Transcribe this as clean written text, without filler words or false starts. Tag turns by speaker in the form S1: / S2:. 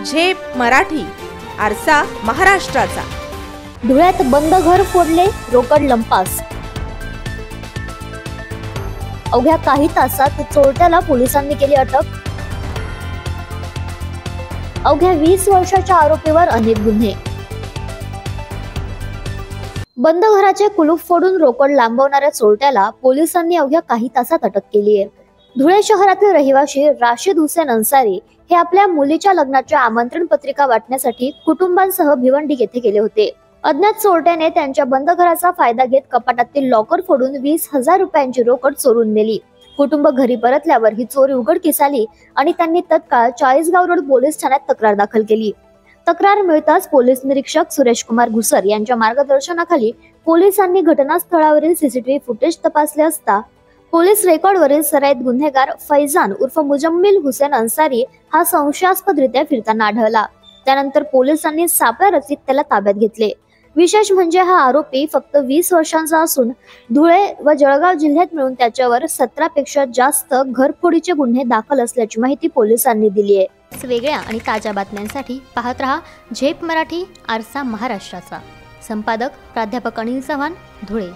S1: झेप मराठी, आरसा महाराष्ट्राचा।
S2: धुळ्यात बंद घर फोडले, रोकड लंपास। अवघ्या काही तासात चोरट्याला पोलिसांनी केली अटक। अवघ्या 20 वर्षाच्या आरोपीवर अनेक गुन्हे। बंद घराचे कुलूप फोडून रोकड लांबवणाऱ्या चोरट्याला पोलिसांनी अवघ्या काही तासात अटक केली आहे। धुळे शहरातील रहिवासी राशिद हुसेन अन्सारी हे आपल्या मुलीच्या लग्नाच्या आमंत्रण पत्रिका वाटण्यासाठी कुटुंबांसह भिवंडी येथे गेले होते। अज्ञात चोरट्याने त्यांच्या बंद घराचा फायदा घेत कपाटातील लॉकर फोडून 20,000 रुपयांची रोकड चोरून नेली। कुटुंब घरी परतल्यावर ही चोरी उघडकीस आली आणि त्यांनी तत्काळ चाळीसगाव रोड पोलीस ठाण्यात तक्रार दाखल केली। तक्रार मिळताच पोलीस निरीक्षक सुरेश कुमार घुसर यांच्या मार्गदर्शनाखाली पोलिसांनी घटनास्थळावरील सीसीटीव्ही फुटेज तपासले असता पोलीस रेकॉर्डवरील सराईत गुन्हेगार फैजान उर्फ मुजम्मिल हुसेन अन्सारी हा संशयास्पदरित्या फिरताना आढळला। त्यानंतर पोलिसांनी सापळा रचीत त्याला ताब्यात घेतले। विशेष म्हणजे हा आरोपी फक्त 20 वर्षांचा असून धुळे व जळगाव जिल्ह्यात मिळून त्याच्यावर 17 पेक्षा जास्त घरफोडीचे गुन्हे दाखल असल्याची माहिती पोलिसांनी दिली आहे।
S3: वेगळ्या आणि ताज्या बातम्यांसाठी पाहत रहा झेप मराठी, आरसा महाराष्ट्राचा। संपादक प्राध्यापक अनिल चव्हाण, धुळे।